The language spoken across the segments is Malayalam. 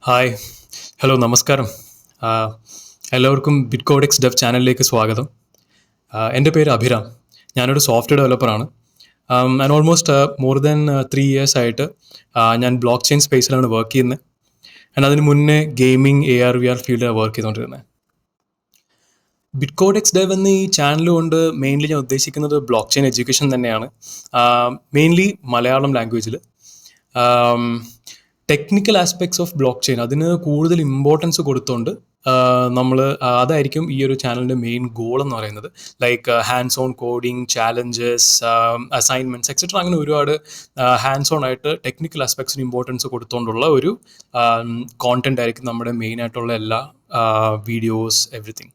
ഹായ്, ഹലോ, നമസ്കാരം. ആ, എല്ലാവർക്കും ബിറ്റ്കോഡെക്സ് ഡെവ് ചാനലിലേക്ക് സ്വാഗതം. എൻ്റെ പേര് അഭിരാം. ഞാനൊരു സോഫ്റ്റ്വെയർ ഡെവലപ്പറാണ്. And almost more than 3 years ആയിട്ട് ഞാൻ ബ്ലോക്ക് ചെയിൻ സ്പേസിലാണ് വർക്ക് ചെയ്യുന്നത്. ആൻഡ് അതിന് മുന്നേ ഗെയിമിംഗ്, AR VR ഫീൽഡിലാണ് വർക്ക് ചെയ്തുകൊണ്ടിരുന്നത്. ബിറ്റ്കോഡെക്സ് ഡെവ് എന്ന ഈ ചാനൽ കൊണ്ട് മെയിൻലി ഞാൻ ഉദ്ദേശിക്കുന്നത് ബ്ലോക്ക് ചെയിൻ എഡ്യൂക്കേഷൻ തന്നെയാണ്. മെയിൻലി മലയാളം ലാംഗ്വേജിൽ. Technical aspects of block chain അതിന് കൂടുതൽ ഇമ്പോർട്ടൻസ് കൊടുത്തുകൊണ്ട് നമ്മൾ അതായിരിക്കും ഈ ഒരു ചാനലിൻ്റെ മെയിൻ ഗോൾ എന്ന് പറയുന്നത്. Like hands on coding, challenges, assignments etcetera, അങ്ങനെ ഒരുപാട് ഹാൻഡ്സ് ഓൺ ആയിട്ട് ടെക്നിക്കൽ ആസ്പെക്ട്സിന് ഇമ്പോർട്ടൻസ് കൊടുത്തുകൊണ്ടുള്ള ഒരു കോണ്ടന്റ് ആയിരിക്കും നമ്മുടെ മെയിൻ ആയിട്ടുള്ള എല്ലാ വീഡിയോസ്, എവറിത്തിങ്.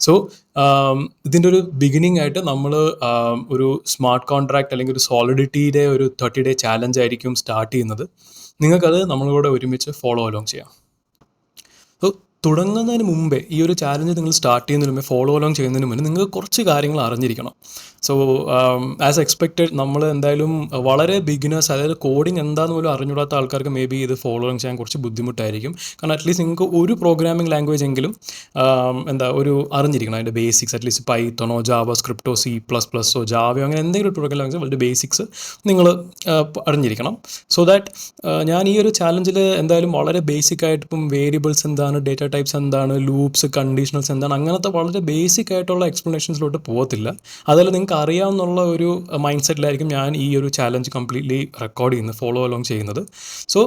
സോ ഇതിൻ്റെ ഒരു ബിഗിനിങ് ആയിട്ട് നമ്മൾ ഒരു സ്മാർട്ട് കോൺട്രാക്ട് അല്ലെങ്കിൽ ഒരു സോളിഡിറ്റിയുടെ ഒരു 30-day ചാലഞ്ച് ആയിരിക്കും സ്റ്റാർട്ട് ചെയ്യുന്നത്. നിങ്ങൾക്കത് നമ്മളോട് ഒരുമിച്ച് ഫോളോ അലോങ് ചെയ്യാം. സോ തുടങ്ങുന്നതിന് മുമ്പേ, ഈ ഒരു ചാലഞ്ച് നിങ്ങൾ സ്റ്റാർട്ട് ചെയ്യുന്നതിന് മുമ്പേ, ഫോളോ അലോങ് ചെയ്യുന്നതിന് മുന്നേ നിങ്ങൾക്ക് കുറച്ച് കാര്യങ്ങൾ അറിഞ്ഞിരിക്കണം. സോ ആസ് എക്സ്പെക്റ്റഡ് നമ്മൾ എന്തായാലും വളരെ ബിഗിനേഴ്സ്, അതായത് കോഡിങ് എന്താണെന്ന് പോലും അറിഞ്ഞൂടാത്ത ആൾക്കാർക്ക് മേ ബി ഇത് ഫോളോ അലോങ് ചെയ്യാൻ കുറച്ച് ബുദ്ധിമുട്ടായിരിക്കും. കാരണം അറ്റ്ലീസ്റ്റ് നിങ്ങൾക്ക് ഒരു പ്രോഗ്രാമിംഗ് ലാംഗ്വേജ് എങ്കിലും ഒരു അറിഞ്ഞിരിക്കണം. അതിൻ്റെ ബേസിക്സ്, അറ്റ്ലീസ്റ്റ് പൈത്തണോ, ജാവ സ്ക്രിപ്റ്റോ, C++ഓ, ജാവയോ, അങ്ങനെ എന്തെങ്കിലും ഒരു പ്രോഗ്രാമിംഗ് ലാംഗ്വേജ് വളരെ ബേസിക്സ് നിങ്ങൾ അറിഞ്ഞിരിക്കണം. സോ ദാറ്റ് ഞാൻ ഈ ഒരു ചാലഞ്ചിൽ എന്തായാലും വളരെ ബേസിക് ആയിട്ട്, ഇപ്പം വേരിയബിൾസ് എന്താണ്, ഡേറ്റ ടൈപ്സ് എന്താണ്, ലൂപ്സ്, കണ്ടീഷണൽസ് എന്താണ്, അങ്ങനത്തെ വളരെ ബേസിക് ആയിട്ടുള്ള എക്സ്പ്ലനേഷൻസിലോട്ട് പോകത്തില്ല. അതെല്ലാം നിങ്ങൾക്ക് അറിയാവുന്നുള്ള ഒരു മൈൻഡ് സെറ്റിലായിരിക്കും ഞാൻ ഈ ഒരു ചാലഞ്ച് കംപ്ലീറ്റ്ലി റെക്കോർഡ് ചെയ്യുന്നത്, ഫോളോ അലോങ് ചെയ്യുന്നത്. സോ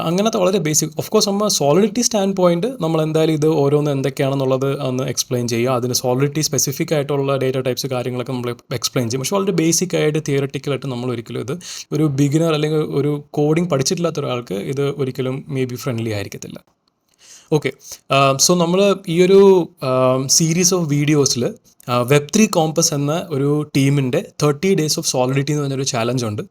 അങ്ങനത്തെ വളരെ ബേസിക്, ഓഫ് കോഴ്സ് നമ്മൾ സോളിഡിറ്റി സ്റ്റാൻഡ് പോയിന്റ് നമ്മൾ എന്തായാലും ഇത് ഓരോന്ന് എന്തൊക്കെയാണെന്നുള്ളത് ഒന്ന് എക്സ്പ്ലെയിൻ ചെയ്യുക. അതിന് സോളിഡിറ്റി സ്പെസിഫിക് ആയിട്ടുള്ള ഡേറ്റ ടൈപ്സ് കാര്യങ്ങളൊക്കെ നമ്മൾ എക്സ്പ്ലെയിൻ ചെയ്യും. പക്ഷേ വളരെ ബേസിക് ആയിട്ട്, തിയററ്റിക്കലായിട്ട് നമ്മൾ ഒരിക്കലും ഇത് ഒരു ബിഗിനർ അല്ലെങ്കിൽ ഒരു കോഡിങ് പഠിച്ചിട്ടില്ലാത്ത ഒരാൾക്ക് ഇത് ഒരിക്കലും മേ ബി ഫ്രണ്ട്ലി ആയിരിക്കത്തില്ല. ഓക്കെ, സോ നമ്മൾ ഈ ഒരു സീരീസ് ഓഫ് വീഡിയോസിൽ Web3 കോമ്പസ് എന്ന ഒരു ടീമിൻ്റെ 30 days ഓഫ് സോളിഡിറ്റി എന്ന് പറഞ്ഞൊരു ചാലഞ്ച് ഉണ്ട്.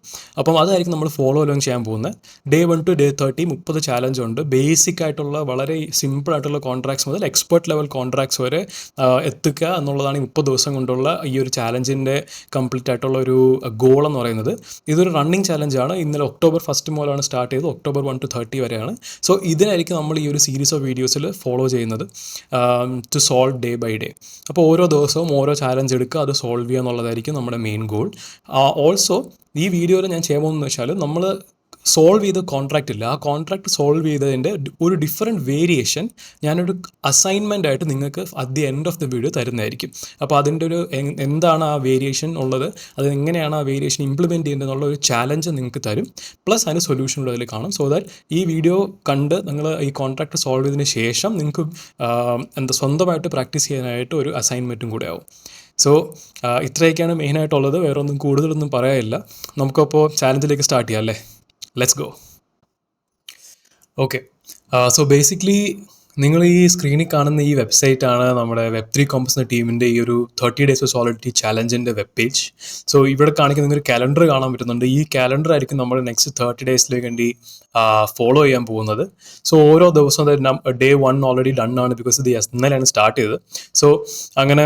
അപ്പം അതായിരിക്കും നമ്മൾ ഫോളോ അലോങ് ചെയ്യാൻ പോകുന്നത്. Day 1 to Day 30 30 ചാലഞ്ച് ഉണ്ട്. ബേസിക് ആയിട്ടുള്ള വളരെ സിമ്പിൾ ആയിട്ടുള്ള കോൺട്രാക്ട്സ് മുതൽ എക്സ്പെർട്ട് ലെവൽ കോൺട്രാക്ട്സ് വരെ എത്തിക്കുക എന്നുള്ളതാണ് ഈ 30 ദിവസം കൊണ്ടുള്ള ഈ ഒരു ചാലഞ്ചിൻ്റെ കംപ്ലീറ്റ് ആയിട്ടുള്ള ഒരു ഗോൾ എന്ന് പറയുന്നത്. ഇതൊരു റണ്ണിങ് ചാലഞ്ചാണ്. ഇന്നലെ October 1 മുതലാണ് സ്റ്റാർട്ട് ചെയ്തത്. October 1 to 30 വരെയാണ്. സോ ഇതിനായിരിക്കും നമ്മൾ ഈ ഒരു സീരീസ് ഓഫ് വീഡിയോസിൽ ഫോളോ ചെയ്യുന്നത്, to solve day by day. അപ്പോൾ ഓരോ ദിവസവും ഓരോ ചാലഞ്ച് എടുക്കുക, അത് സോൾവ് ചെയ്യുക എന്നുള്ളതായിരിക്കും നമ്മുടെ മെയിൻ ഗോൾ. ഓൾസോ ഈ വീഡിയോയിൽ ഞാൻ ചെയ്യാൻ പോകുന്നതെന്ന് വെച്ചാൽ, നമ്മൾ സോൾവ് ചെയ്ത കോൺട്രാക്റ്റ് ഇല്ല, ആ കോൺട്രാക്റ്റ് സോൾവ് ചെയ്തതിൻ്റെ ഒരു ഡിഫറെൻറ്റ് വേരിയേഷൻ ഞാനൊരു അസൈൻമെൻ്റ് ആയിട്ട് നിങ്ങൾക്ക് at the end of the video തരുന്നതായിരിക്കും. അപ്പോൾ അതിൻ്റെ ഒരു എന്താണ് ആ വേരിയേഷൻ ഉള്ളത്, അത് എങ്ങനെയാണ് ആ വേരിയേഷൻ ഇംപ്ലിമെൻറ്റ് ചെയ്യുന്നത് എന്നുള്ള ഒരു ചാലഞ്ച് നിങ്ങൾക്ക് തരും. പ്ലസ് അതിന് സൊല്യൂഷൻ ഉള്ളതിൽ കാണും. സോ ദാറ്റ് ഈ വീഡിയോ കണ്ട് നിങ്ങൾ ഈ കോൺട്രാക്റ്റ് സോൾവ് ചെയ്തതിന് ശേഷം നിങ്ങൾക്ക് സ്വന്തമായിട്ട് പ്രാക്ടീസ് ചെയ്യാനായിട്ട് ഒരു അസൈൻമെൻറ്റും കൂടെ ആവും. സോ ഇത്രയൊക്കെയാണ് മെയിനായിട്ടുള്ളത്. വേറെ ഒന്നും കൂടുതലൊന്നും പറയാനില്ല. നമുക്കപ്പോൾ ചാലഞ്ചിലേക്ക് സ്റ്റാർട്ട് ചെയ്യാം അല്ലേ? Let's go. Okay, so basically നിങ്ങൾ ഈ സ്ക്രീനിൽ കാണുന്ന ഈ വെബ്സൈറ്റാണ് നമ്മുടെ Web3 കോമ്പസ് എന്ന ടീമിൻ്റെ ഈ ഒരു 30 days ഓഫ് സോളിഡിറ്റി ചാലഞ്ചിൻ്റെ വെബ് പേജ്. സോ ഇവിടെ കാണിക്കുന്ന നിങ്ങൾക്ക് കാലണ്ടർ കാണാൻ പറ്റുന്നുണ്ട്. ഈ കാലണ്ടർ ആയിരിക്കും നമ്മൾ നെക്സ്റ്റ് 30 daysലേക്ക് വേണ്ടി ഫോളോ ചെയ്യാൻ പോകുന്നത്. സോ ഓരോ ദിവസവും Day 1 ഓൾറെഡി ഡൺ ആണ്, ബിക്കോസ് ഇത് ഇന്നലെയാണ് സ്റ്റാർട്ട് ചെയ്തത്. സോ അങ്ങനെ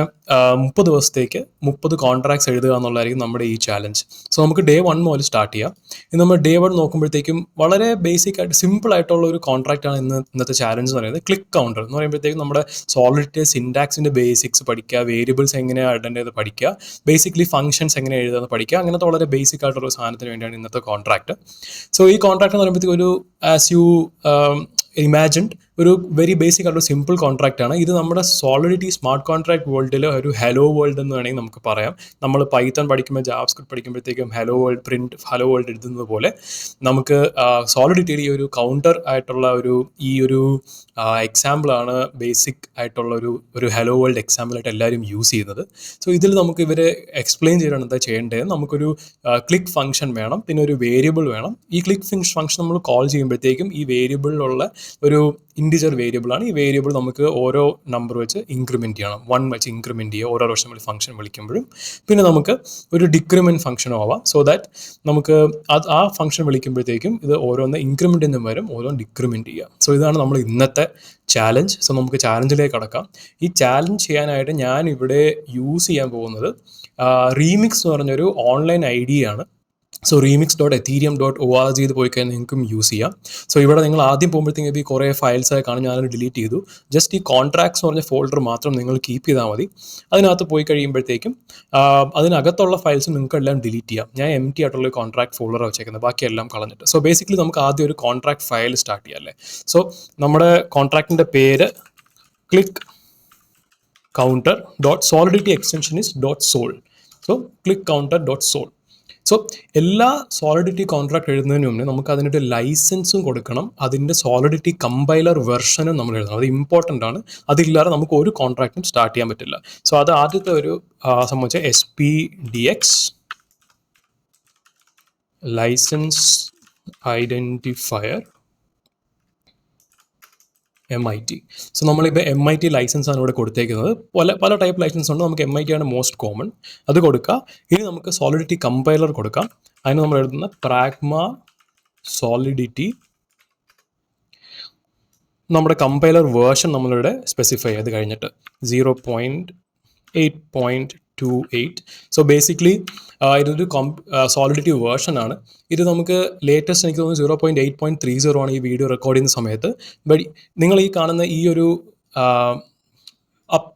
30 ദിവസത്തേക്ക് 30 കോൺട്രാക്ട്സ് എഴുതുക എന്നുള്ളതായിരിക്കും നമ്മുടെ ഈ ചാലഞ്ച്. സോ നമുക്ക് Day 1 മുതൽ സ്റ്റാർട്ട് ചെയ്യാം. ഇന്ന് നമ്മൾ Day 1 നോക്കുമ്പോഴത്തേക്കും വളരെ ബേസിക് ആയിട്ട് സിമ്പിൾ ആയിട്ടുള്ള ഒരു കോൺട്രാക്റ്റാണ് ഇന്നത്തെ ചാലഞ്ച് എന്ന് പറയുന്നത്. ക്ലിക്ക് കൗണ്ടർ എന്ന് പറയുമ്പോഴത്തേക്കും നമ്മുടെ സോളിഡിറ്റി സിൻടാക്സിൻ്റെ ബേസിക്സ് പഠിക്കുക, വേരിയബിൾസ് എങ്ങനെയാണ് ഐഡൻറ്റിഫൈ ചെയ്ത് പഠിക്കുക, ബേസിക്കലി ഫംഗ്ഷൻസ് എങ്ങനെ എഴുതാന്ന് പഠിക്കുക. അങ്ങനത്തെ വളരെ ബേസിക് ആയിട്ടുള്ള ഒരു സാധനത്തിന് വേണ്ടിയാണ് ഇന്നത്തെ കോൺട്രാക്ട്. സോ ഈ കോൺട്രാക്ട് എന്ന് പറയുമ്പോഴത്തേക്കും ഒരു ആസ് യു ഇമാജിൻഡ് ഒരു വെരി ബേസിക് ആയിട്ടുള്ള സിമ്പിൾ കോൺട്രാക്റ്റ് ആണ്. ഇത് നമ്മുടെ സോളിഡിറ്റി സ്മാർട്ട് കോൺട്രാക്ട് വേൾഡിൽ ഒരു ഹലോ വേൾഡ് എന്ന് വേണമെങ്കിൽ നമുക്ക് പറയാം. നമ്മൾ പൈത്തൺ പഠിക്കുമ്പോൾ, ജാവാസ്ക്രിപ്റ്റ് പഠിക്കുമ്പോഴത്തേക്കും hello world print hello world എഴുതുന്നത് പോലെ നമുക്ക് സോളിഡിറ്റിയിൽ ഈ ഒരു കൗണ്ടർ ആയിട്ടുള്ള ഈ ഒരു എക്സാമ്പിളാണ് ബേസിക് ആയിട്ടുള്ള ഒരു ഹലോ വേൾഡ് എക്സാമ്പിളായിട്ട് എല്ലാവരും യൂസ് ചെയ്യുന്നത്. സോ ഇതിൽ നമുക്ക് ഇവരെ എക്സ്പ്ലെയിൻ ചെയ്യണം എന്താ ചെയ്യേണ്ടത്. നമുക്കൊരു ക്ലിക്ക് ഫംഗ്ഷൻ വേണം, പിന്നെ ഒരു വേരിയബിൾ വേണം. ഈ ക്ലിക്ക് ഫംഗ്ഷൻ നമ്മൾ കോൾ ചെയ്യുമ്പോഴത്തേക്കും ഈ വേരിയബിളിലുള്ള ഒരു ഇൻഡിജർ വേരിയബിളാണ്. ഈ വേരിയബിൾ നമുക്ക് ഓരോ നമ്പർ വെച്ച് ഇൻക്രിമെൻറ്റ് ചെയ്യണം, 1 വെച്ച് ഇൻക്രിമെൻറ്റ് ചെയ്യുക ഓരോ പ്രാവശ്യം നമ്മൾ ഫംഗ്ഷൻ വിളിക്കുമ്പോഴും. പിന്നെ നമുക്ക് ഒരു ഡിക്രിമെൻറ്റ് ഫംഗ്ഷനും ആവാം. സോ ദാറ്റ് നമുക്ക് ആ ഫംഗ്ഷൻ വിളിക്കുമ്പോഴത്തേക്കും ഇത് ഓരോന്ന് ഇൻക്രിമെൻറ്റ് എന്ന് വരും, ഓരോ ഡിക്രിമെൻറ്റ് ചെയ്യുക. സോ ഇതാണ് നമ്മൾ ഇന്നത്തെ ചാലഞ്ച്. സോ നമുക്ക് ചാലഞ്ചിലേക്ക് കടക്കാം. ഈ ചാലഞ്ച് ചെയ്യാനായിട്ട് ഞാൻ ഇവിടെ യൂസ് ചെയ്യാൻ പോകുന്നത് റീമിക്സ് എന്ന് പറഞ്ഞൊരു ഓൺലൈൻ ഐഡിയ ആണ്. സോ remix.ethereum.org ഇത് പോയി കഴിഞ്ഞാൽ നിങ്ങൾക്കും യൂസ് ചെയ്യാം. സോ ഇവിടെ നിങ്ങൾ ആദ്യം പോകുമ്പോഴത്തേക്കും ഈ കുറേ ഫയൽസായി കാണും, ഞാനത് ഡിലീറ്റ് ചെയ്തു. ജസ്റ്റ് ഈ കോൺട്രാക്ട്സ് എന്ന് പറഞ്ഞ ഫോൾഡർ മാത്രം നിങ്ങൾ കീപ്പ് ചെയ്താൽ മതി. അതിനകത്ത് പോയി കഴിയുമ്പോഴത്തേക്കും അതിനകത്തുള്ള ഫയൽസ് നിങ്ങൾക്ക് എല്ലാം ഡിലീറ്റ് ചെയ്യാം. ഞാൻ empty ആയിട്ടുള്ള ഒരു കോൺട്രാക്ട് ഫോൾഡറാണ് വെച്ചേക്കുന്നത്, ബാക്കിയെല്ലാം കളഞ്ഞിട്ട്. സോ ബേസിക്കലി നമുക്ക് ആദ്യം ഒരു കോൺട്രാക്ട് ഫയൽ സ്റ്റാർട്ട് ചെയ്യാം അല്ലേ. സോ നമ്മുടെ കോൺട്രാക്റ്റിൻ്റെ പേര് click counter.solidity extension is .sol. So click counter.sol. So എല്ലാ സോളിഡിറ്റി കോൺട്രാക്ട് എഴുതുന്നതിന് മുന്നേ നമുക്ക് അതിനൊരു ലൈസൻസും കൊടുക്കണം, അതിൻ്റെ സോളിഡിറ്റി കമ്പൈലർ വെർഷനും നമ്മൾ എഴുതണം. അത് ഇമ്പോർട്ടൻ്റ് ആണ്. അതില്ലാതെ നമുക്ക് ഒരു കോൺട്രാക്റ്റും സ്റ്റാർട്ട് ചെയ്യാൻ പറ്റില്ല. സോ അത് ആദ്യത്തെ ഒരു സംബന്ധിച്ച SPDX license identifier MIT. So നമ്മളിപ്പോൾ MIT ലൈസൻസ് ആണ് ഇവിടെ കൊടുത്തേക്കുന്നത്. പല ടൈപ്പ് ലൈസൻസ് ഉണ്ട്, നമുക്ക് MIT ആണ് മോസ്റ്റ് കോമൺ, അത് കൊടുക്കുക. ഇനി നമുക്ക് സോളിഡിറ്റി കമ്പൈലർ കൊടുക്കാം. അതിന് നമ്മൾ എഴുതുന്ന പ്രാഗ്മ സോളിഡിറ്റി, നമ്മുടെ കമ്പൈലർ വേർഷൻ നമ്മളിവിടെ സ്പെസിഫൈ ചെയ്ത് കഴിഞ്ഞിട്ട് 0.8.28. സോ ബേസിക്കലി ഇതൊരു സോളിഡിറ്റി വേർഷൻ ആണ്. ഇത് നമുക്ക് ലേറ്റസ്റ്റ് എനിക്ക് തോന്നുന്നു 0.8.30 ആണ് ഈ വീഡിയോ റെക്കോർഡ് ചെയ്യുന്ന സമയത്ത്. ബട്ട് നിങ്ങൾ ഈ കാണുന്ന ഈ ഒരു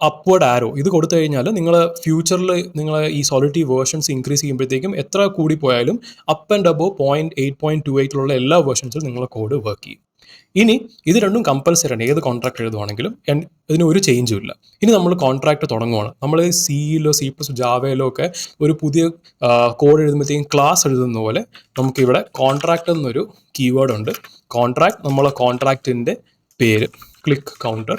അപ്വേർഡ് ആരോ ഇത് കൊടുത്തു കഴിഞ്ഞാൽ നിങ്ങൾ ഫ്യൂച്ചറിൽ നിങ്ങൾ ഈ സോളിഡിറ്റി വേർഷൻസ് ഇൻക്രീസ് ചെയ്യുമ്പോഴത്തേക്കും എത്ര കൂടി പോയാലും അപ്പ് ആൻഡ് അബോ 0.8.28 എല്ലാ വേർഷൻസിലും നിങ്ങളുടെ കോഡ് വർക്ക് ചെയ്യും. ഇനി ഇത് രണ്ടും കമ്പൽസറി ആണ്, ഏത് കോൺട്രാക്ട് എഴുതുവാണെങ്കിലും ഇതിന് ഒരു ചേഞ്ചും ഇല്ല. ഇനി നമ്മൾ കോൺട്രാക്ട് തുടങ്ങുവാണ്. നമ്മൾ സിയിലോ C++ ജാവയിലോ ഒക്കെ ഒരു പുതിയ കോഡ് എഴുതുമ്പോഴത്തേക്കും ക്ലാസ് എഴുതുന്ന പോലെ നമുക്കിവിടെ കോൺട്രാക്ട് എന്നൊരു കീവേഡ് ഉണ്ട്. കോൺട്രാക്ട്, നമ്മളെ കോൺട്രാക്റ്റിൻ്റെ പേര് ക്ലിക്ക് കൗണ്ടർ,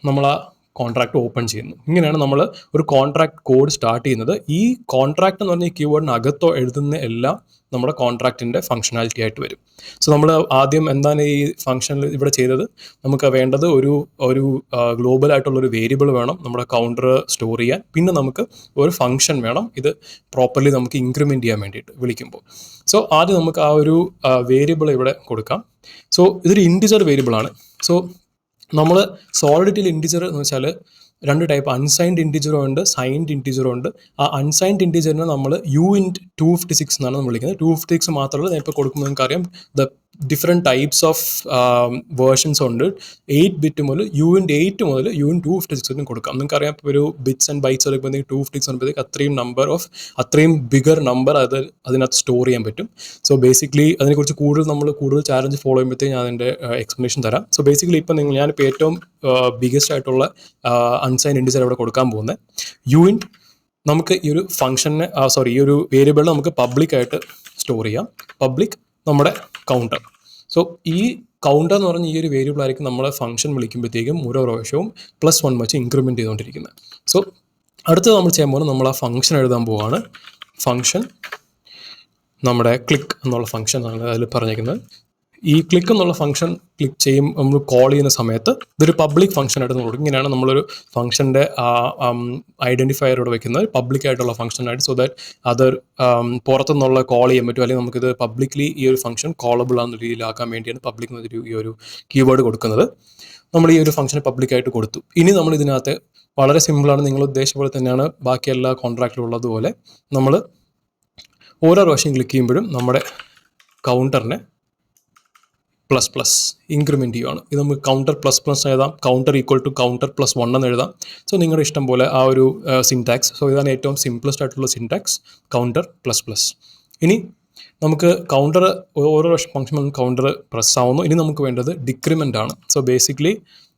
നമ്മൾ ആ കോൺട്രാക്ട് ഓപ്പൺ ചെയ്യുന്നു. ഇങ്ങനെയാണ് നമ്മൾ ഒരു കോൺട്രാക്ട് കോഡ് സ്റ്റാർട്ട് ചെയ്യുന്നത്. ഈ കോൺട്രാക്ട് എന്ന് പറഞ്ഞ ഈ കീവേഡിനകത്തോ എഴുതുന്ന എല്ലാം നമ്മുടെ കോൺട്രാക്റ്റിൻ്റെ ഫംഗ്ഷനാലിറ്റി ആയിട്ട് വരും. സോ നമ്മൾ ആദ്യം എന്താണ് ഈ ഫംഗ്ഷനിൽ ഇവിടെ ചെയ്തത്, നമുക്ക് വേണ്ടത് ഒരു ഗ്ലോബൽ ആയിട്ടുള്ളൊരു വേരിയബിൾ വേണം നമ്മുടെ കൗണ്ടർ സ്റ്റോർ ചെയ്യാൻ. പിന്നെ നമുക്ക് ഒരു ഫംഗ്ഷൻ വേണം, ഇത് പ്രോപ്പർലി നമുക്ക് ഇൻക്രിമെൻറ്റ് ചെയ്യാൻ വേണ്ടിയിട്ട് വിളിക്കുമ്പോൾ. സോ ആദ്യം നമുക്ക് ആ ഒരു വേരിയബിൾ ഇവിടെ കൊടുക്കാം. സോ ഇതൊരു ഇൻറ്റിജർ വേരിയബിളാണ്. സോ നമ്മൾ സോളിഡിറ്റിയിൽ ഇൻറ്റിജർ എന്ന് വെച്ചാൽ രണ്ട് ടൈപ്പ്, അൺസൈൻഡ് ഇൻറ്റിജറും ഉണ്ട്, സൈൻഡ് ഇൻറ്റിജറും ഉണ്ട്. ആ അൺസൈൻഡ് ഇൻറ്റിജറിനെ നമ്മൾ U(256) എന്നാണ് നമ്മൾ വിളിക്കുന്നത്. 256 മാത്രമല്ല, ഞാൻ ഇപ്പോൾ കൊടുക്കുമ്പോൾ നിങ്ങൾക്ക് അറിയാം the different types of versions ഉണ്ട്. 8 ബിറ്റ് മുതൽ U(8) മുതൽ U(256) കൊടുക്കാം. നിങ്ങൾക്കറിയാം ഇപ്പോൾ ഒരു ബിറ്റ്സ് ആൻഡ് ബൈറ്റ്സ് എടുക്കുമ്പോഴത്തേക്ക് 256 ആകുമ്പോഴത്തേക്ക് അത്രയും ബിഗർ നമ്പർ അതിനകത്ത് സ്റ്റോർ ചെയ്യാൻ പറ്റും. സോ ബേസിക്കലി അതിനെക്കുറിച്ച് കൂടുതൽ ചാലഞ്ച് ഫോളോ ചെയ്യുമ്പോഴത്തേക്ക് ഞാൻ അതിൻ്റെ എക്സ്പ്ലനേഷൻ തരാം. സോ ബേസിക്കലി ഇപ്പം ഞാനിപ്പോൾ ഏറ്റവും ബിഗസ്റ്റ് ആയിട്ടുള്ള അൺസൈൻഡ് ഇൻറ്റിജർ ഇവിടെ കൊടുക്കാൻ പോകുന്നത് uint. നമുക്ക് ഈ ഒരു ഫംഗ്ഷനെ ഈ ഒരു വേരിയബിളിനെ നമുക്ക് പബ്ലിക്കായിട്ട് സ്റ്റോർ ചെയ്യാം. പബ്ലിക് നമ്മുടെ കൗണ്ടർ. സോ ഈ കൗണ്ടർ എന്ന് പറഞ്ഞ ഈ ഒരു വേരിയബിൾ ആയിരിക്കും നമ്മളെ ഫംഗ്ഷൻ വിളിക്കുമ്പോഴത്തേക്കും ഓരോ പ്രാവശ്യവും +1 വെച്ച് ഇൻക്രിമെൻറ്റ് ചെയ്തുകൊണ്ടിരിക്കുന്നത്. സോ അടുത്തത് നമ്മൾ ചെയ്യാൻ പോകുന്നത്, നമ്മൾ ആ ഫംഗ്ഷൻ എഴുതാൻ പോവുകയാണ്. ഫംഗ്ഷൻ നമ്മുടെ ക്ലിക്ക് എന്നുള്ള ഫംഗ്ഷൻ ആണ് അതിൽ പറഞ്ഞിരിക്കുന്നത്. ഈ ക്ലിക്ക് എന്നുള്ള ഫംഗ്ഷൻ നമ്മൾ കോൾ ചെയ്യുന്ന സമയത്ത് ഇതൊരു പബ്ലിക് ഫംഗ്ഷൻ ആയിട്ട് നമ്മൾ കൊടുക്കും. ഇങ്ങനെയാണ് നമ്മളൊരു ഫംഗ്ഷൻ്റെ ഐഡൻറ്റിഫയർ ഇവിടെ വയ്ക്കുന്നത്, പബ്ലിക് ആയിട്ടുള്ള ഫംഗ്ഷനായിട്ട്. സോ ദാറ്റ് അത് പുറത്തുനിന്നുള്ള കോൾ ചെയ്യാൻ പറ്റും, അല്ലെങ്കിൽ നമുക്കിത് പബ്ലിക്ലി ഈ ഒരു ഫംഗ്ഷൻ കോളബിൾ ആകുന്ന രീതിയിലാക്കാൻ വേണ്ടിയാണ് പബ്ലിക് എന്നൊരു ഈ ഒരു കീവേഡ് കൊടുക്കുന്നത്. നമ്മൾ ഈ ഒരു ഫംഗ്ഷൻ പബ്ലിക്കായിട്ട് കൊടുത്തു. ഇനി നമ്മൾ ഇതിനകത്ത് വളരെ സിമ്പിളാണ്, നിങ്ങൾ ഉദ്ദേശിച്ച പോലെ തന്നെയാണ് ബാക്കി എല്ലാ കോൺട്രാക്റ്റിലും ഉള്ളതുപോലെ നമ്മൾ ഓരോ പ്രാവശ്യം ക്ലിക്ക് ചെയ്യുമ്പോഴും നമ്മുടെ കൗണ്ടറിനെ ++ ഇൻക്രിമെൻറ്റ് ചെയ്യുകയാണ്. ഇത് നമുക്ക് കൗണ്ടർ ++ എഴുതാം, കൗണ്ടർ = കൗണ്ടർ +1 എന്ന് എഴുതാം. സോ നിങ്ങളുടെ ഇഷ്ടം പോലെ ആ ഒരു സിൻടാക്സ്. സോ ഇതാണ് ഏറ്റവും സിംപ്ലസ്റ്റ് ആയിട്ടുള്ള സിൻടാക്സ്, കൗണ്ടർ ++. ഇനി നമുക്ക് കൗണ്ടർ ഓരോ ഫംഗ്ഷൻ കൗണ്ടർ പ്രസ് ആവുന്നു. ഇനി നമുക്ക് വേണ്ടത് ഡിക്രിമെൻ്റ് ആണ്. സോ ബേസിക്കലി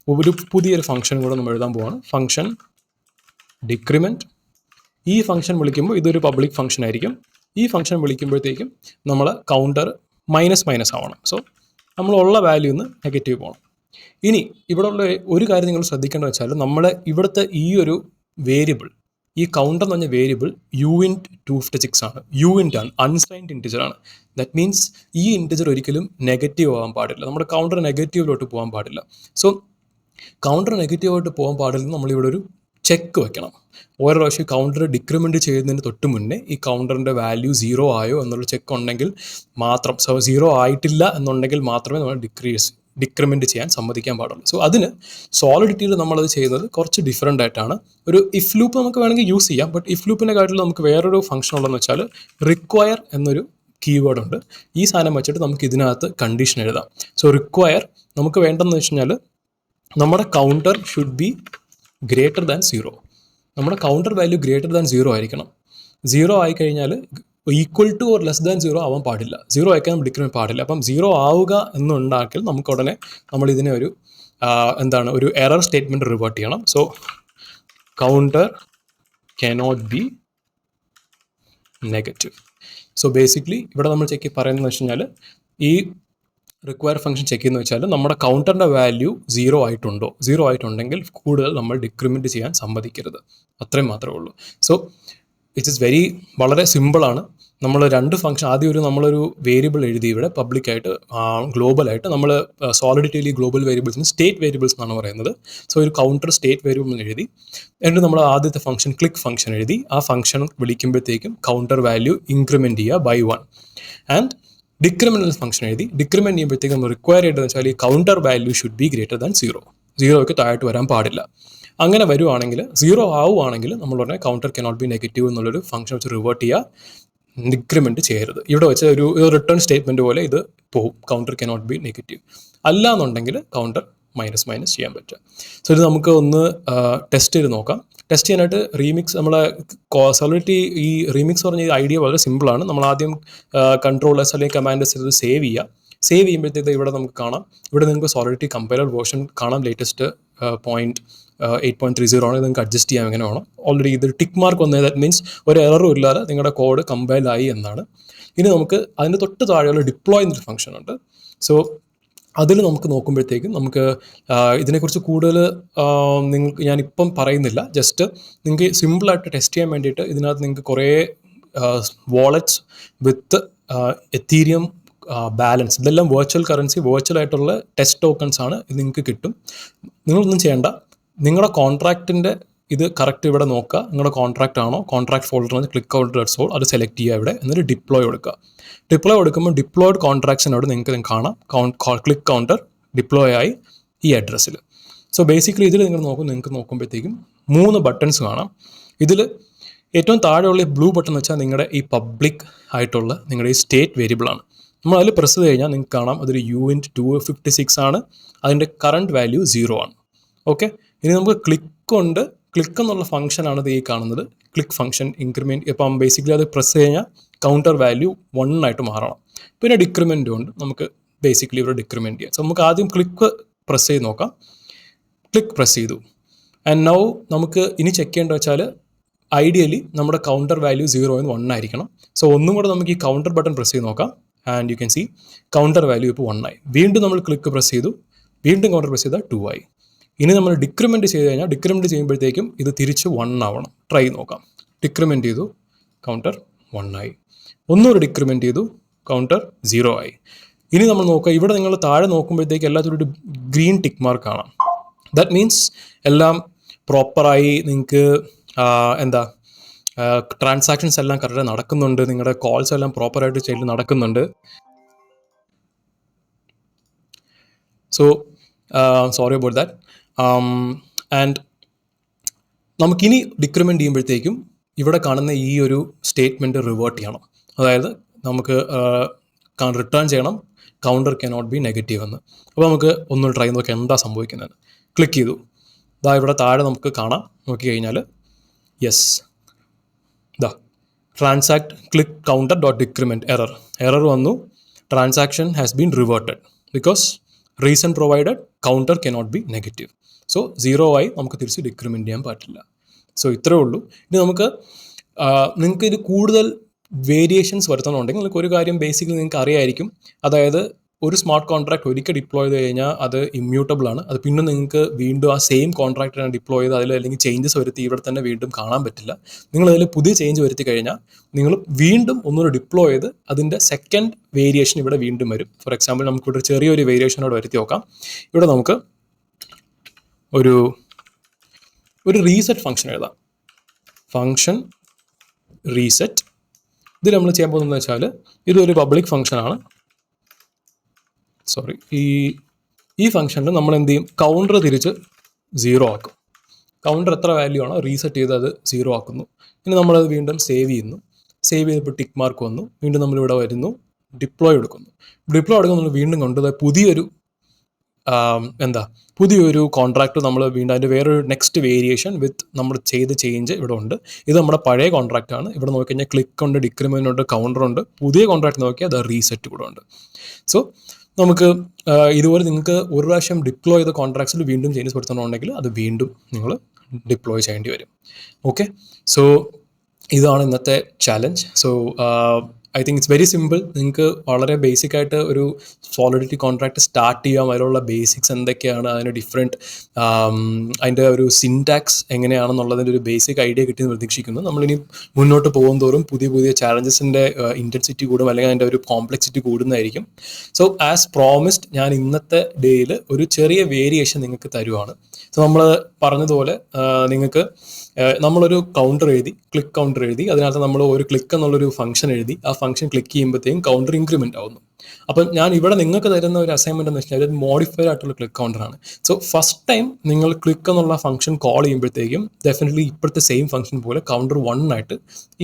ഒരു പുതിയൊരു ഫംഗ്ഷൻ കൂടെ നമ്മൾ എഴുതാൻ പോവാണ്. Function decrement. ഈ ഫംഗ്ഷൻ വിളിക്കുമ്പോൾ ഇതൊരു പബ്ലിക് ഫംഗ്ഷൻ ആയിരിക്കും. ഈ ഫംഗ്ഷൻ വിളിക്കുമ്പോഴത്തേക്കും നമ്മൾ കൗണ്ടർ മൈനസ് ആവണം. സോ നമ്മളുള്ള വാല്യൂന്ന് നെഗറ്റീവ് പോകണം. ഇനി ഇവിടെ ഉള്ള ഒരു കാര്യം നിങ്ങൾ ശ്രദ്ധിക്കേണ്ടത് വെച്ചാൽ, നമ്മുടെ ഇവിടുത്തെ ഈ ഒരു വേരിയബിൾ, ഈ കൗണ്ടർ എന്ന് പറഞ്ഞ വേരിയബിൾ uint256 ആണ്. uint ആണ്, അൺസൈൻഡ് ഇൻറ്റിജർ ആണ്. ദാറ്റ് മീൻസ് ഈ ഇൻറ്റിജർ ഒരിക്കലും നെഗറ്റീവ് ആവാൻ പാടില്ല, നമ്മുടെ കൗണ്ടർ നെഗറ്റീവിലോട്ട് പോകാൻ പാടില്ല. സോ കൗണ്ടർ നെഗറ്റീവായിട്ട് പോകാൻ പാടില്ല, നമ്മളിവിടെ ഒരു ചെക്ക് വെക്കണം. ഓരോ പ്രാവശ്യം കൗണ്ടർ ഡിക്രിമെൻറ്റ് ചെയ്യുന്നതിന് തൊട്ട് മുന്നേ ഈ കൗണ്ടറിൻ്റെ വാല്യൂ 0 ആയോ എന്നുള്ള ചെക്ക് ഉണ്ടെങ്കിൽ മാത്രം, 0 ആയിട്ടില്ല എന്നുണ്ടെങ്കിൽ മാത്രമേ നമ്മൾ ഡിക്രിമെൻറ്റ് ചെയ്യാൻ സമ്മതിക്കാൻ പാടുള്ളൂ. സോ അതിന് സോളിഡിറ്റിയിൽ നമ്മളത് ചെയ്യുന്നത് കുറച്ച് ഡിഫറെൻ്റ് ആയിട്ടാണ്. ഒരു ഇഫ് ലൂപ്പ് നമുക്ക് വേണമെങ്കിൽ യൂസ് ചെയ്യാം, ബട്ട് ഇഫ് ലൂപ്പിൻ്റെ കാര്യത്തിൽ നമുക്ക് വേറൊരു ഫംഗ്ഷൻ ഉള്ളതെന്ന് വെച്ചാൽ റിക്വയർ എന്നൊരു കീവേഡ് ഉണ്ട്. ഈ സാധനം വെച്ചിട്ട് നമുക്ക് ഇതിനകത്ത് കണ്ടീഷൻ എഴുതാം. സോ റിക്വയർ നമുക്ക് വേണ്ടതെന്ന് വെച്ച് കഴിഞ്ഞാൽ നമ്മുടെ counter should be greater than 0. നമ്മുടെ കൗണ്ടർ വാല്യൂ ഗ്രേറ്റർ ദാൻ 0 ആയിരിക്കണം. 0 ആയിക്കഴിഞ്ഞാൽ equal two or less than 0 ആവാൻ പാടില്ല. 0 ആയിക്കാൻ ഡിക്രിമെൻറ്റ് പാടില്ല. അപ്പം 0 ആവുക എന്നുണ്ടാക്കിയാൽ നമുക്ക് ഉടനെ നമ്മൾ ഇതിനെ ഒരു ഒരു എറർ സ്റ്റേറ്റ്മെൻറ്റ് റിവേർട്ട് ചെയ്യണം. So counter cannot be negative. So basically ഇവിടെ നമ്മൾ ചെക്ക് പറയുന്നത് വെച്ച് കഴിഞ്ഞാൽ ഈ റിക്വയർ ഫംഗ്ഷൻ ചെക്ക് ചെയ്യുന്നത് വെച്ചാൽ നമ്മുടെ കൗണ്ടറിൻ്റെ വാല്യൂ 0 ആയിട്ടുണ്ടോ. 0 ആയിട്ടുണ്ടെങ്കിൽ കൂടുതൽ നമ്മൾ ഡിക്രിമെൻറ്റ് ചെയ്യാൻ സമ്മതിക്കരുത്. അത്രയും മാത്രമേ ഉള്ളൂ. സോ ഇറ്റ് ഈസ് വളരെ സിമ്പിളാണ്. നമ്മൾ രണ്ട് ഫംഗ്ഷൻ ആദ്യം നമ്മളൊരു വേരിയബിൾ എഴുതി ഇവിടെ പബ്ലിക്കായിട്ട് ഗ്ലോബലായിട്ട് നമ്മൾ സോളിഡിറ്റിയിലി ഗ്ലോബൽ വേരിയബിൾസിന് സ്റ്റേറ്റ് വേരിയബിൾസ് എന്നാണ് പറയുന്നത്. സോ ഒരു കൗണ്ടർ സ്റ്റേറ്റ് വേരിയബിൾ എഴുതി, എന്നിട്ട് നമ്മൾ ആദ്യത്തെ ഫംഗ്ഷൻ ക്ലിക്ക് ഫംഗ്ഷൻ എഴുതി. ആ ഫംഗ്ഷൻ വിളിക്കുമ്പോഴത്തേക്കും കൗണ്ടർ വാല്യൂ ഇൻക്രിമെൻറ്റ് ചെയ്യുക by 1. ആൻഡ് ഡിക്രിമെൻ്റൽ ഫംഗ്ഷൻ എഴുതി. ഡിക്രിമെൻറ്റ് ചെയ്യുമ്പോഴത്തേക്കും നമ്മൾ റിക്വയർ ചെയ്തതെന്ന് വെച്ചാൽ ഈ counter value should be greater than 0. 0ക്ക് താഴോട്ട് വരാൻ പാടില്ല. അങ്ങനെ വരുവാണെങ്കിൽ 0 ആവുകയാണെങ്കിൽ നമ്മൾ ഉടനെ കൗണ്ടർ കനോട്ട് ബി നെഗറ്റീവ് എന്നുള്ളൊരു ഫംഗ്ഷൻ വെച്ച് റിവേർട്ട് ചെയ്യുക, ഡിക്രിമെൻറ്റ് ചെയ്യരുത്. ഇവിടെ വെച്ച് ഒരു റിട്ടേൺ സ്റ്റേറ്റ്മെൻറ്റ് പോലെ ഇത് പോകും, കൗണ്ടർ കനോട്ട് ബി നെഗറ്റീവ്. അല്ല എന്നുണ്ടെങ്കിൽ കൗണ്ടർ മൈനസ് ചെയ്യാൻ പറ്റുക. സോ ഇത് നമുക്ക് ഒന്ന് ടെസ്റ്റ് ചെയ്ത് നോക്കാം. ടെസ്റ്റ് ചെയ്യാനായിട്ട് റീമിക്സ് നമ്മളെ സോളിഡിറ്റി ഈ റീമിക്സ് പറഞ്ഞ ഈ ഐഡിയ വളരെ സിമ്പിളാണ്. നമ്മൾ ആദ്യം കൺട്രോളേഴ്സ് അല്ലെങ്കിൽ കമാൻഡേഴ്സ് ഇത് സേവ് ചെയ്യുക. സേവ് ചെയ്യുമ്പോഴത്തേക്ക് ഇവിടെ നമുക്ക് കാണാം, ഇവിടെ നിങ്ങൾക്ക് സോളിഡിറ്റി കമ്പൈലർ വേർഷൻ കാണാം. ലേറ്റസ്റ്റ് 8.30 ആണ്. നിങ്ങൾക്ക് അഡ്ജസ്റ്റ് ചെയ്യാൻ എങ്ങനെ വേണം. ഓൾറെഡി ഇത് ടിക്ക് മാർക്ക് വന്നത് ദാറ്റ് മീൻസ് ഒരു എററും ഇല്ലാതെ നിങ്ങളുടെ കോഡ് കമ്പൈലായി എന്നാണ്. ഇനി നമുക്ക് അതിൻ്റെ തൊട്ട് താഴെയുള്ള ഡിപ്ലോയ് എന്നൊരു ഫംഗ്ഷൻ ഉണ്ട്. സോ അതിൽ നമുക്ക് നോക്കുമ്പോഴത്തേക്കും നമുക്ക് ഇതിനെക്കുറിച്ച് കൂടുതൽ ഞാനിപ്പം പറയുന്നില്ല. ജസ്റ്റ് നിങ്ങൾക്ക് സിമ്പിളായിട്ട് ടെസ്റ്റ് ചെയ്യാൻ വേണ്ടിയിട്ട് ഇതിനകത്ത് നിങ്ങൾക്ക് കുറേ വാളറ്റ്സ് വിത്ത് എത്തീരിയം ബാലൻസ്, ഇതെല്ലാം വെർച്വൽ കറൻസി, വെർച്വൽ ആയിട്ടുള്ള ടെസ്റ്റ് ടോക്കൺസ് ആണ്. ഇത് നിങ്ങൾക്ക് കിട്ടും. നിങ്ങളൊന്നും ചെയ്യേണ്ട, നിങ്ങളുടെ കോൺട്രാക്റ്റിൻ്റെ ഇത് കറക്റ്റ് ഇവിടെ നോക്കുക. നിങ്ങളുടെ കോൺട്രാക്റ്റ് ആണോ, contract folder click out dot sol അത് സെലക്ട് ചെയ്യുക ഇവിടെ, എന്നിട്ട് ഡിപ്ലോയ് കൊടുക്കുക. ഡിപ്ലോയ് കൊടുക്കുമ്പോൾ ഡിപ്ലോയ്ഡ് കോൺട്രാക്ട്സിനോട് നിങ്ങൾക്ക് കാണാം ക്ലിക്ക് കൗണ്ടർ ഡിപ്ലോയ് ആയി ഈ അഡ്രസ്സിൽ. സോ ബേസിക്കലി ഇതിൽ നിങ്ങൾക്ക് നോക്കുമ്പോഴത്തേക്കും 3 ബട്ടൺസ് കാണാം. ഇതിൽ ഏറ്റവും താഴെയുള്ള ബ്ലൂ ബട്ടൺ വെച്ചാൽ നിങ്ങളുടെ ഈ പബ്ലിക് ആയിട്ടുള്ള നിങ്ങളുടെ ഈ സ്റ്റേറ്റ് വേരിയബിളാണ്. നമ്മൾ അതിൽ പ്രസ് ചെയ്ത് കഴിഞ്ഞാൽ നിങ്ങൾക്ക് കാണാം അതൊരു U/256 ആണ്. അതിൻ്റെ കറണ്ട് വാല്യൂ 0 ആണ്. ഓക്കെ, ഇനി നമുക്ക് ക്ലിക്ക് എന്നുള്ള ഫംഗ്ഷനാണ് ഇത് ഈ കാണുന്നത്. Click function increment. ഇപ്പം ബേസിക്കലി അത് പ്രസ് കഴിഞ്ഞാൽ കൗണ്ടർ വാല്യൂ 1 ആയിട്ട് മാറണം. പിന്നെ ഡിക്രിമെൻറ്റും ഉണ്ട്, നമുക്ക് ബേസിക്കലി ഇവിടെ ഡിക്രിമെൻറ്റ് ചെയ്യാം. സോ നമുക്ക് ആദ്യം ക്ലിക്ക് പ്രസ് ചെയ്ത് നോക്കാം. ക്ലിക്ക് പ്രസ് ചെയ്തു. ആൻഡ് നൗ നമുക്ക് ഇനി ചെക്ക് ചെയ്യേണ്ടത് വെച്ചാൽ ഐഡിയലി നമ്മുടെ കൗണ്ടർ വാല്യൂ 0 എന്ന് 1 ആയിരിക്കണം. സോ ഒന്നും കൂടെ നമുക്ക് ഈ കൗണ്ടർ ബട്ടൺ പ്രസ് ചെയ്ത് നോക്കാം. And you can see counter value ഇപ്പോൾ 1 ആയി. വീണ്ടും നമ്മൾ ക്ലിക്ക് പ്രസ് ചെയ്തു, വീണ്ടും കൗണ്ടർ പ്രസ് ചെയ്താൽ 2 ആയി. ഇനി നമ്മൾ ഡിക്രിമെൻറ്റ് ചെയ്ത് കഴിഞ്ഞാൽ ഡിക്രിമെൻറ്റ് ചെയ്യുമ്പോഴത്തേക്കും ഇത് തിരിച്ച് 1 ആവണം. ട്രൈ നോക്കാം. ഡിക്രിമെൻറ്റ് ചെയ്തു, കൗണ്ടർ 1 ആയി. ഒന്നുകൂടി ഡിക്രിമെൻറ്റ് ചെയ്തു, കൗണ്ടർ 0 ആയി. ഇനി നമ്മൾ നോക്കുക, ഇവിടെ നിങ്ങൾ താഴെ നോക്കുമ്പോഴത്തേക്ക് എല്ലാത്തിലും ഒരു ഗ്രീൻ ടിക്ക് മാർക്ക് കാണാം. ദാറ്റ് മീൻസ് എല്ലാം പ്രോപ്പറായി നിങ്ങൾക്ക് ട്രാൻസാക്ഷൻസ് എല്ലാം കറക്റ്റ് നടക്കുന്നുണ്ട്, നിങ്ങളുടെ കോൾസ് എല്ലാം പ്രോപ്പറായിട്ട് ചെയ്ത് നടക്കുന്നുണ്ട്. So sorry about that. And നമുക്കിനി ഡിക്രിമെൻറ്റ് ചെയ്യുമ്പോഴത്തേക്കും ഇവിടെ കാണുന്ന ഈ ഒരു സ്റ്റേറ്റ്മെൻറ്റ് റിവേർട്ട് ചെയ്യണം. അതായത് നമുക്ക് റിട്ടേൺ ചെയ്യണം കൗണ്ടർ കനോട്ട് ബി നെഗറ്റീവ് എന്ന്. അപ്പോൾ നമുക്ക് ഒന്ന് ട്രൈ നോക്കാം എന്താ സംഭവിക്കുന്നത്. ക്ലിക്ക് ചെയ്തു, ഇവിടെ താഴെ നമുക്ക് കാണാം. നോക്കിക്കഴിഞ്ഞാൽ yes, transact click counter dot decrement error വന്നു. Transaction has been reverted because reason provided counter cannot be negative. So 0 ആയി നമുക്ക് തിരിച്ച് ഡിക്രിമെൻറ്റ് ചെയ്യാൻ പറ്റില്ല. സോ ഇത്രയേ ഉള്ളൂ. ഇനി നിങ്ങൾക്ക് ഇത് കൂടുതൽ വേരിയേഷൻസ് വരുത്തണമെന്നുണ്ടെങ്കിൽ നിങ്ങൾക്ക് ഒരു കാര്യം ബേസിക്കലി നിങ്ങൾക്ക് അറിയായിരിക്കും. അതായത് ഒരു സ്മാർട്ട് കോൺട്രാക്ട് ഒരിക്കൽ ഡിപ്ലോയ് ചെയ്ത് കഴിഞ്ഞാൽ അത് ഇമ്മ്യൂട്ടബിൾ ആണ്. അത് പിന്നെ നിങ്ങൾക്ക് വീണ്ടും ആ സെയിം കോൺട്രാക്റ്റാണ് ഡിപ്ലോയ് ചെയ്ത് അതിൽ അല്ലെങ്കിൽ ചേഞ്ചസ് വരുത്തി ഇവിടെ തന്നെ വീണ്ടും കാണാൻ പറ്റില്ല. നിങ്ങളതിൽ പുതിയ ചേഞ്ച് വരുത്തി കഴിഞ്ഞാൽ നിങ്ങൾ വീണ്ടും ഒന്നുകൂടി ഡിപ്ലോയ് ചെയ്ത് അതിൻ്റെ സെക്കൻഡ് വേരിയേഷൻ ഇവിടെ വീണ്ടും വരും. ഫോർ എക്സാമ്പിൾ നമുക്കിവിടെ ചെറിയൊരു വേരിയേഷനോട് വരുത്തി നോക്കാം. ഇവിടെ നമുക്ക് ഒരു റീസെറ്റ് ഫംഗ്ഷൻ എഴുതാം. Function reset. ഇതിൽ നമ്മൾ ചെയ്യാൻ പോകുന്നതെന്ന് വെച്ചാൽ ഇതൊരു പബ്ലിക് ഫംഗ്ഷനാണ്. സോറി, ഈ ഫംഗ്ഷനിൽ നമ്മൾ എന്ത് ചെയ്യും, കൗണ്ടർ തിരിച്ച് 0 ആക്കും. കൗണ്ടർ എത്ര വാല്യൂ ആണോ റീസെറ്റ് ചെയ്ത് അത് 0 ആക്കുന്നു. ഇനി നമ്മളത് വീണ്ടും സേവ് ചെയ്യുന്നു. സേവ് ചെയ്തപ്പോൾ ടിക്ക് മാർക്ക് വന്നു. വീണ്ടും നമ്മളിവിടെ വരുന്നു, ഡിപ്ലോയ് എടുക്കുന്നു. ഡിപ്ലോയ് എടുക്കുമ്പോൾ നമ്മൾ വീണ്ടും കൊണ്ടുപോയി പുതിയൊരു കോൺട്രാക്റ്റ് നമ്മൾ വീണ്ടും അതിൻ്റെ വേറൊരു നെക്സ്റ്റ് വേരിയേഷൻ വിത്ത് നമ്മൾ ചെയ്ത ചേഞ്ച് ഇവിടെ ഉണ്ട്. ഇത് നമ്മുടെ പഴയ കോൺട്രാക്റ്റ് ആണ്. ഇവിടെ നോക്കിക്കഴിഞ്ഞാൽ ക്ലിക്ക് ഉണ്ട്, ഡിക്രിമെൻ്റ് ഉണ്ട്, കൗണ്ടർ ഉണ്ട്. പുതിയ കോൺട്രാക്ട് നോക്കിയാൽ അത് റീസെറ്റ് കൂടെ ഉണ്ട്. സോ നമുക്ക് ഇതുപോലെ നിങ്ങൾക്ക് ഒരു പ്രാവശ്യം ഡിപ്ലോയ് ചെയ്ത കോൺട്രാക്ട്സിൽ വീണ്ടും ചേഞ്ചസ് വരുത്തണമെന്നുണ്ടെങ്കിൽ അത് വീണ്ടും നിങ്ങൾ ഡിപ്ലോയ് ചെയ്യേണ്ടി വരും. ഓക്കെ, സോ ഇതാണ് ഇന്നത്തെ challenge. So I think it's very simple. നിങ്ങൾക്ക് വളരെ ബേസിക് ആയിട്ട് ഒരു സോളിഡിറ്റി കോൺട്രാക്ട് സ്റ്റാർട്ട് ചെയ്യാം. അതിലുള്ള ബേസിക്സ് എന്തൊക്കെയാണ്, അതിന് ഡിഫറെൻറ്റ് അതിൻ്റെ ഒരു സിൻടാക്സ് എങ്ങനെയാണെന്നുള്ളതിൻ്റെ ഒരു ബേസിക് ഐഡിയ കിട്ടിയെന്ന് പ്രതീക്ഷിക്കുന്നു. നമ്മളിനി മുന്നോട്ട് പോകും തോറും പുതിയ പുതിയ ചാലഞ്ചസിൻ്റെ ഇൻറ്റൻസിറ്റി കൂടും, അല്ലെങ്കിൽ അതിൻ്റെ ഒരു കോംപ്ലക്സിറ്റി കൂടുന്നതായിരിക്കും. സോ ആസ് പ്രോമിസ്ഡ് ഞാൻ ഇന്നത്തെ ഡേയിൽ ഒരു ചെറിയ വേരിയേഷൻ നിങ്ങൾക്ക് തരുവാണ്. സോ നമ്മൾ പറഞ്ഞതുപോലെ നിങ്ങൾക്ക് നമ്മളൊരു കൗണ്ടർ എഴുതി, ക്ലിക്ക് കൗണ്ടർ എഴുതി, അതിനകത്ത് നമ്മൾ ഒരു ക്ലിക്ക് എന്നുള്ളൊരു ഫംഗ്ഷൻ എഴുതി, ആ ഫംഗ്ഷൻ ക്ലിക്ക് ചെയ്യുമ്പോഴത്തേക്കും കൗണ്ടർ ഇൻക്രിമെൻ്റ് ആവുന്നു. അപ്പം ഞാൻ ഇവിടെ നിങ്ങൾക്ക് തരുന്ന ഒരു അസൈൻമെൻറ്റ് എന്ന് വെച്ചാൽ മോഡിഫൈഡ് ആയിട്ടുള്ള ക്ലിക്ക് കൗണ്ടറാണ്. സോ ഫസ്റ്റ് ടൈം നിങ്ങൾ ക്ലിക്ക് എന്നുള്ള ഫംഗ്ഷൻ കോൾ ചെയ്യുമ്പോഴത്തേക്കും ഡെഫിനറ്റ്ലി ഇപ്പോഴത്തെ സെയിം ഫംഗ്ഷൻ പോലെ കൗണ്ടർ 1 ആയിട്ട്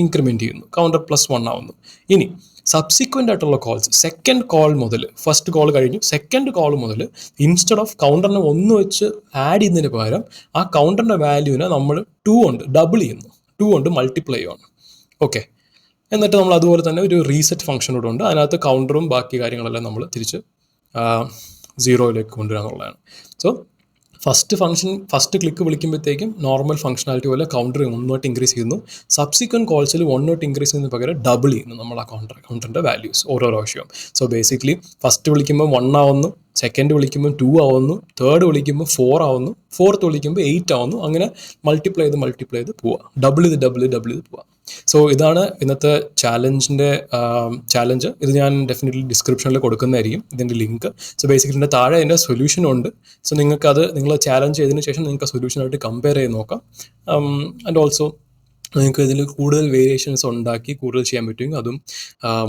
ഇൻക്രിമെൻറ്റ് ചെയ്യുന്നു, കൗണ്ടർ +1 ആവുന്നു. ഇനി സബ്സിക്വൻ്റ് ആയിട്ടുള്ള കോൾസ്, സെക്കൻഡ് കോൾ മുതൽ, ഫസ്റ്റ് കോൾ കഴിഞ്ഞു, സെക്കൻഡ് കോൾ മുതൽ ഇൻസ്റ്റെഡ് ഓഫ് കൗണ്ടറിനെ 1 വെച്ച് ആഡ് ചെയ്യുന്നതിന് പകരം ആ കൗണ്ടറിൻ്റെ വാല്യൂവിനെ നമ്മൾ 2 കൊണ്ട് ഡബിൾ ചെയ്യുന്നു, 2 കൊണ്ട് മൾട്ടിപ്ലൈ ചെയ്യുന്നു. ഓക്കെ, എന്നിട്ട് നമ്മൾ അതുപോലെ തന്നെ ഒരു റീസെറ്റ് ഫംഗ്ഷൻ കൂടെ ഉണ്ട്. അതിനകത്ത് കൗണ്ടറും ബാക്കി കാര്യങ്ങളെല്ലാം നമ്മൾ തിരിച്ച് 0യിലേക്ക് കൊണ്ടുവരിക എന്നുള്ളതാണ്. സോ ഫസ്റ്റ് ക്ലിക്ക് വിളിക്കുമ്പോഴത്തേക്കും നോർമൽ ഫംഗ്ഷനാലിറ്റി പോലെ കൗണ്ടർ 1 ഇൻക്രീസ് ചെയ്യുന്നു. സബ്സിക്വൻറ്റ് കോൾസിൽ 1 ഇൻക്രീസ് ചെയ്യുന്നതിന് പകരം ഡബിൾ ചെയ്യുന്നു നമ്മൾ ആ കൗണ്ടറിൻ്റെ വാല്യൂസ് ഓരോ പ്രാവശ്യവും. സോ ബേസിക്കലി ഫസ്റ്റ് വിളിക്കുമ്പോൾ 1 ആവുന്നു, സെക്കൻഡ് വിളിക്കുമ്പോൾ 2 ആവുന്നു, തേർഡ് വിളിക്കുമ്പോൾ 4 ആവുന്നു, ഫോർത്ത് വിളിക്കുമ്പോൾ 8 ആവുന്നു. അങ്ങനെ മൾട്ടിപ്ലൈ ചെയ്ത് പോവുക, ഡബിൾ ചെയ്ത് പോവുക. സോ ഇതാണ് ഇന്നത്തെ ചാലഞ്ച്. ഇത് ഞാൻ ഡെഫിനറ്റ്ലി ഡിസ്ക്രിപ്ഷനിൽ കൊടുക്കുന്നതായിരിക്കും ഇതിൻ്റെ ലിങ്ക്. സോ ബേസിക്കലി ഇതിൻ്റെ താഴെ അതിൻ്റെ സൊല്യൂഷനുണ്ട്. സോ നിങ്ങൾക്കത് നിങ്ങൾ ചാലഞ്ച് ചെയ്തതിന് ശേഷം നിങ്ങൾക്ക് സൊല്യൂഷനായിട്ട് കമ്പയർ ചെയ്ത് നോക്കാം. ആൻഡ് ഓൾസോ നിങ്ങൾക്ക് ഇതിൽ കൂടുതൽ വേരിയേഷൻസ് ഉണ്ടാക്കി കൂടുതൽ ചെയ്യാൻ പറ്റുമെങ്കിൽ അതും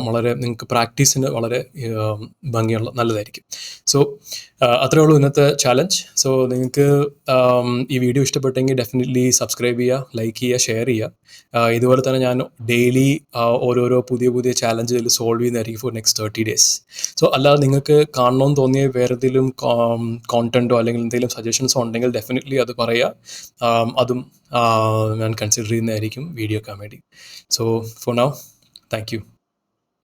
വളരെ നിങ്ങൾക്ക് പ്രാക്ടീസിന് വളരെ ഭംഗിയുള്ള നല്ലതായിരിക്കും. സോ അത്രയേ ഉള്ളൂ ഇന്നത്തെ ചാലഞ്ച്. സോ നിങ്ങൾക്ക് ഈ വീഡിയോ ഇഷ്ടപ്പെട്ടെങ്കിൽ ഡെഫിനറ്റ്ലി സബ്സ്ക്രൈബ് ചെയ്യുക, ലൈക്ക് ചെയ്യുക, ഷെയർ ചെയ്യുക. ഇതുപോലെ തന്നെ ഞാൻ ഡെയിലി ഓരോരോ പുതിയ ചാലഞ്ച് ഇതിൽ സോൾവ് ചെയ്യുന്നതായിരിക്കും ഫോർ നെക്സ്റ്റ് 30 days. സോ അല്ലാതെ നിങ്ങൾക്ക് കാണണമെന്ന് തോന്നിയ വേറെ എന്തെങ്കിലും കോണ്ടൻറ്റോ അല്ലെങ്കിൽ എന്തെങ്കിലും സജഷൻസോ ഉണ്ടെങ്കിൽ ഡെഫിനറ്റ്ലി അത് പറയുക. അതും ഞാൻ കൺസിഡർ ചെയ്യുന്നതായിരിക്കും വീഡിയോ കാണാൻ വേണ്ടി. So for now, thank you.